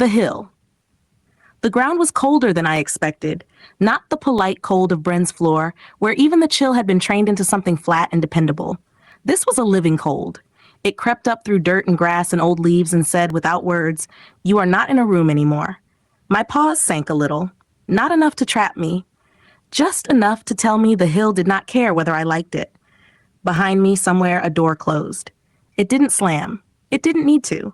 The hill. The ground was colder than I expected, not the polite cold of Bren's floor, where even the chill had been trained into something flat and dependable. This was a living cold. It crept up through dirt and grass and old leaves and said, without words, "You are not in a room anymore." My paws sank a little, not enough to trap me, just enough to tell me the hill did not care whether I liked it. Behind me, somewhere, a door closed. It didn't slam. It didn't need to.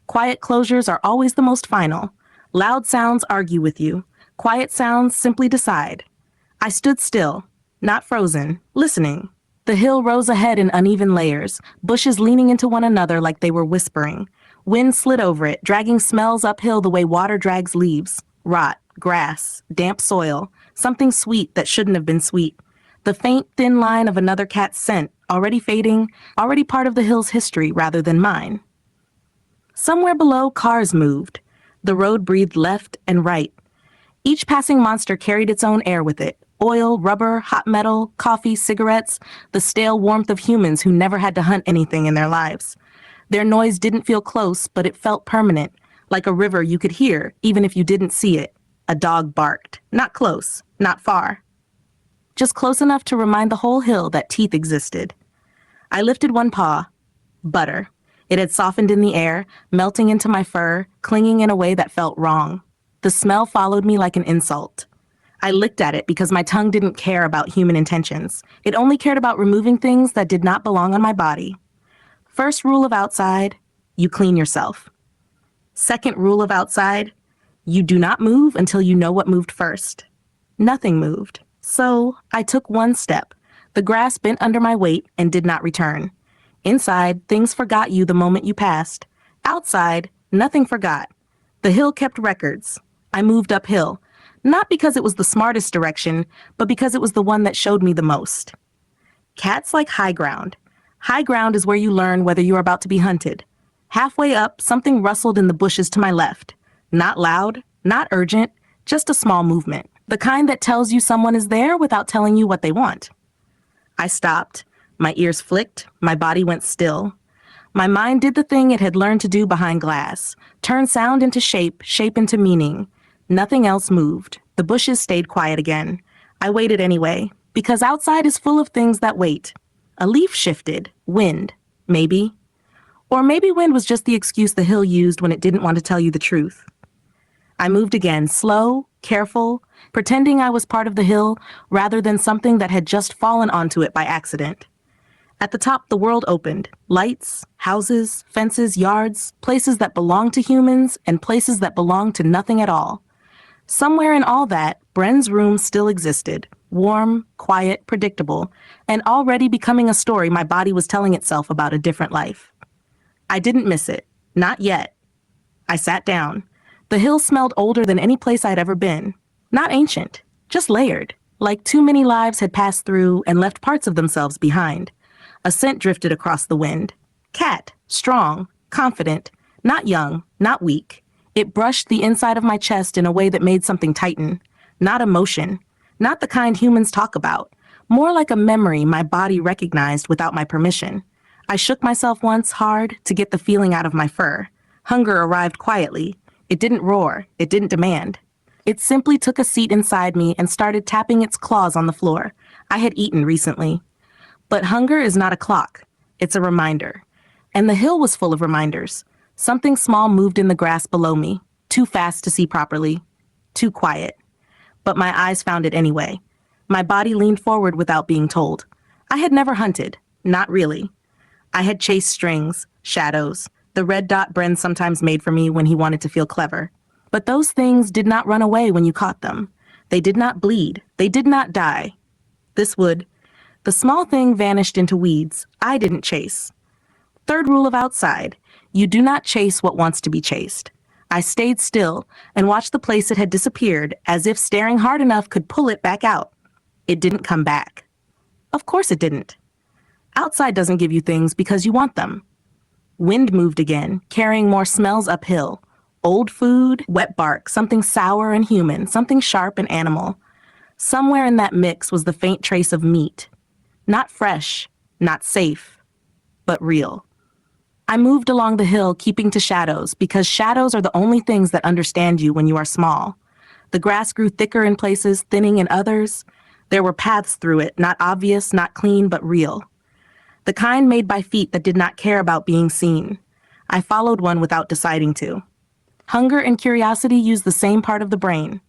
Quiet closures are always the most final. Loud sounds argue with you. Quiet sounds simply decide. I stood still, not frozen, listening. The hill rose ahead in uneven layers, bushes leaning into one another like they were whispering. Wind slid over it, dragging smells uphill the way water drags leaves. Rot, grass, damp soil, something sweet that shouldn't have been sweet. The faint, thin line of another cat's scent, already fading, already part of the hill's history rather than mine. Somewhere below, cars moved. The road breathed left and right. Each passing monster carried its own air with it. Oil, rubber, hot metal, coffee, cigarettes, the stale warmth of humans who never had to hunt anything in their lives. Their noise didn't feel close, but it felt permanent, like a river you could hear, even if you didn't see it. A dog barked. Not close, not far. Just close enough to remind the whole hill that teeth existed. I lifted one paw. Butter. It had softened in the air, melting into my fur, clinging in a way that felt wrong. The smell followed me like an insult. I licked at it because my tongue didn't care about human intentions. It only cared about removing things that did not belong on my body. First rule of outside, you clean yourself. Second rule of outside, you do not move until you know what moved first. Nothing moved. So I took one step. The grass bent under my weight and did not return. Inside, things forgot you the moment you passed. Outside, nothing forgot. The hill kept records. I moved uphill, not because it was the smartest direction, but because it was the one that showed me the most. Cats like high ground. High ground is where you learn whether you are about to be hunted. Halfway up, something rustled in the bushes to my left. Not loud, not urgent, just a small movement. The kind that tells you someone is there without telling you what they want. I stopped. My ears flicked, my body went still. My mind did the thing it had learned to do behind glass, turn sound into shape, shape into meaning. Nothing else moved. The bushes stayed quiet again. I waited anyway, because outside is full of things that wait. A leaf shifted, wind, maybe. Or maybe wind was just the excuse the hill used when it didn't want to tell you the truth. I moved again, slow, careful, pretending I was part of the hill rather than something that had just fallen onto it by accident. At the top, the world opened. Lights, houses, fences, yards, places that belonged to humans and places that belonged to nothing at all. Somewhere in all that, Bren's room still existed, warm, quiet, predictable, and already becoming a story my body was telling itself about a different life. I didn't miss it. Not yet. I sat down. The hill smelled older than any place I'd ever been. Not ancient, just layered, like too many lives had passed through and left parts of themselves behind. A scent drifted across the wind. Cat, strong, confident, not young, not weak. It brushed the inside of my chest in a way that made something tighten. Not emotion, not the kind humans talk about. More like a memory my body recognized without my permission. I shook myself once hard to get the feeling out of my fur. Hunger arrived quietly. It didn't roar. It didn't demand. It simply took a seat inside me and started tapping its claws on the floor. I had eaten recently. But hunger is not a clock. It's a reminder. And the hill was full of reminders. Something small moved in the grass below me. Too fast to see properly. Too quiet. But my eyes found it anyway. My body leaned forward without being told. I had never hunted. Not really. I had chased strings, shadows, the red dot Bren sometimes made for me when he wanted to feel clever. But those things did not run away when you caught them. They did not bleed. They did not die. This would. The small thing vanished into weeds. I didn't chase. Third rule of outside. You do not chase what wants to be chased. I stayed still and watched the place it had disappeared as if staring hard enough could pull it back out. It didn't come back. Of course it didn't. Outside doesn't give you things because you want them. Wind moved again, carrying more smells uphill. Old food, wet bark, something sour and human, something sharp and animal. Somewhere in that mix was the faint trace of meat. Not fresh, not safe, but real. I moved along the hill, keeping to shadows, because shadows are the only things that understand you when you are small. The grass grew thicker in places, thinning in others. There were paths through it, not obvious, not clean, but real. The kind made by feet that did not care about being seen. I followed one without deciding to. Hunger and curiosity use the same part of the brain.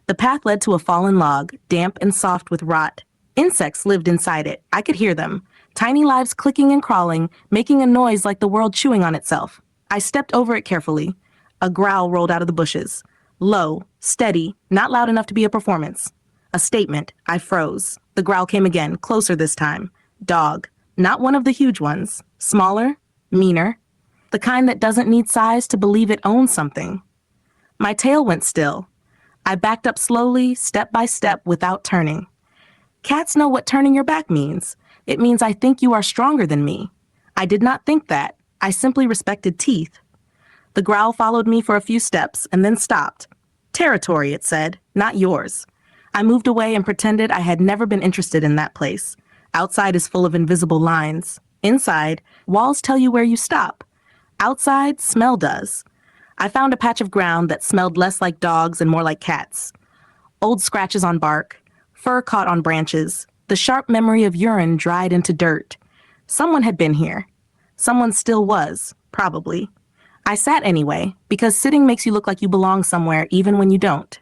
The path led to a fallen log, damp and soft with rot. Insects lived inside it. I could hear them. Tiny lives clicking and crawling, making a noise like the world chewing on itself. I stepped over it carefully. A growl rolled out of the bushes. Low, steady, not loud enough to be a performance. A statement. I froze. The growl came again, closer this time. Dog. Not one of the huge ones. Smaller, meaner. The kind that doesn't need size to believe it owns something. My tail went still. I backed up slowly, step by step, without turning. Cats know what turning your back means. It means I think you are stronger than me. I did not think that. I simply respected teeth. The growl followed me for a few steps and then stopped. Territory, it said, not yours. I moved away and pretended I had never been interested in that place. Outside is full of invisible lines. Inside, walls tell you where you stop. Outside, smell does. I found a patch of ground that smelled less like dogs and more like cats. Old scratches on bark, fur caught on branches, the sharp memory of urine dried into dirt. Someone had been here. Someone still was, probably. I sat anyway, because sitting makes you look like you belong somewhere even when you don't.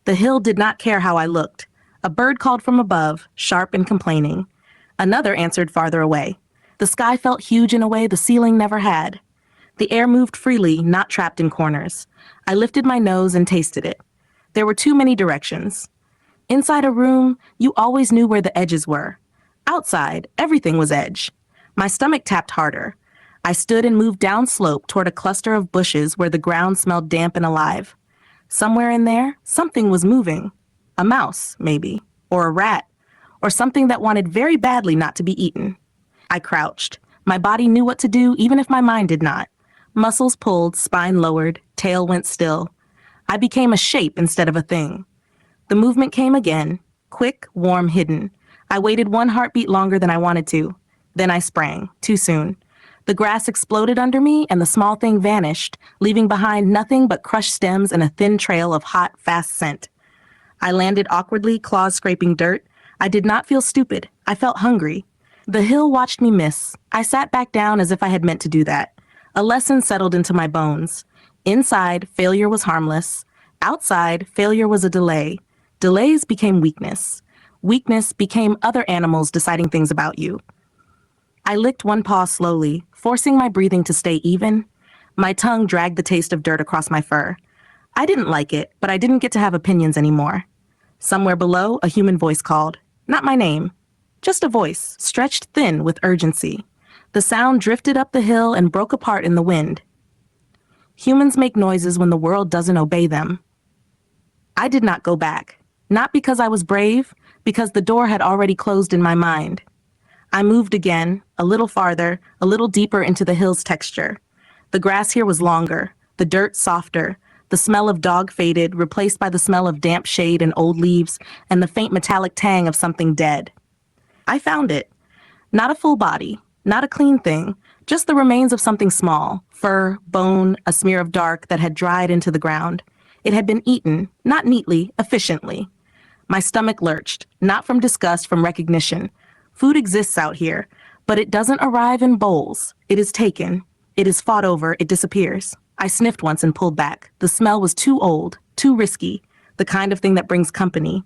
The hill did not care how I looked. A bird called from above, sharp and complaining. Another answered farther away. The sky felt huge in a way the ceiling never had. The air moved freely, not trapped in corners. I lifted my nose and tasted it. There were too many directions. Inside a room, you always knew where the edges were. Outside, everything was edge. My stomach tapped harder. I stood and moved downslope toward a cluster of bushes where the ground smelled damp and alive. Somewhere in there, something was moving. A mouse, maybe, or a rat, or something that wanted very badly not to be eaten. I crouched. My body knew what to do, even if my mind did not. Muscles pulled, spine lowered, tail went still. I became a shape instead of a thing. The movement came again, quick, warm, hidden. I waited one heartbeat longer than I wanted to. Then I sprang, too soon. The grass exploded under me and the small thing vanished, leaving behind nothing but crushed stems and a thin trail of hot, fast scent. I landed awkwardly, claws scraping dirt. I did not feel stupid. I felt hungry. The hill watched me miss. I sat back down as if I had meant to do that. A lesson settled into my bones. Inside, failure was harmless. Outside, failure was a delay. Delays became weakness. Weakness became other animals deciding things about you. I licked one paw slowly, forcing my breathing to stay even. My tongue dragged the taste of dirt across my fur. I didn't like it, but I didn't get to have opinions anymore. Somewhere below, a human voice called. Not my name. Just a voice, stretched thin with urgency. The sound drifted up the hill and broke apart in the wind. Humans make noises when the world doesn't obey them. I did not go back. Not because I was brave, because the door had already closed in my mind. I moved again, a little farther, a little deeper into the hill's texture. The grass here was longer, the dirt softer, the smell of dog faded, replaced by the smell of damp shade and old leaves, and the faint metallic tang of something dead. I found it. Not a full body, not a clean thing, just the remains of something small, fur, bone, a smear of dark that had dried into the ground. It had been eaten, not neatly, efficiently. My stomach lurched, not from disgust, from recognition. Food exists out here, but it doesn't arrive in bowls. It is taken. It is fought over. It disappears. I sniffed once and pulled back. The smell was too old, too risky, the kind of thing that brings company.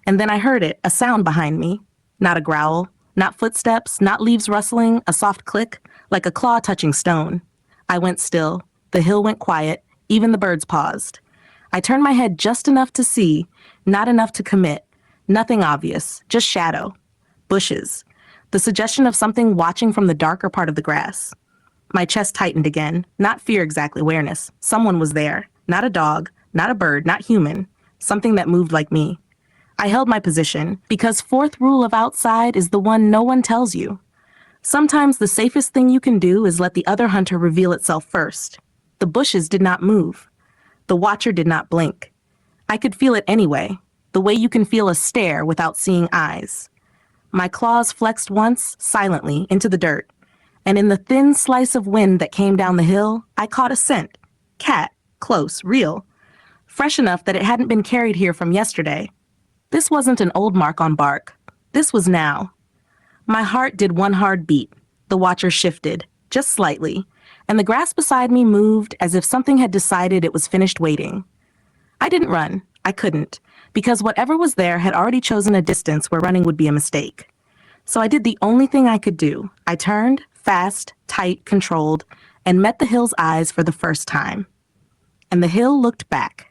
And then I heard it, a sound behind me. Not a growl, not footsteps, not leaves rustling, a soft click, like a claw touching stone. I went still. The hill went quiet. Even the birds paused. I turned my head just enough to see, not enough to commit. Nothing obvious, just shadow. Bushes. The suggestion of something watching from the darker part of the grass. My chest tightened again. Not fear exactly, awareness. Someone was there. Not a dog, not a bird, not human. Something that moved like me. I held my position, because fourth rule of outside is the one no one tells you. Sometimes the safest thing you can do is let the other hunter reveal itself first. The bushes did not move. The watcher did not blink. I could feel it anyway, the way you can feel a stare without seeing eyes. My claws flexed once, silently, into the dirt, and in the thin slice of wind that came down the hill, I caught a scent. Cat, close, real. Fresh enough that it hadn't been carried here from yesterday. This wasn't an old mark on bark. This was now. My heart did one hard beat. The watcher shifted, just slightly, and the grass beside me moved as if something had decided it was finished waiting. I didn't run. I couldn't, because whatever was there had already chosen a distance where running would be a mistake. So I did the only thing I could do. I turned, fast, tight, controlled, and met the hill's eyes for the first time. And the hill looked back.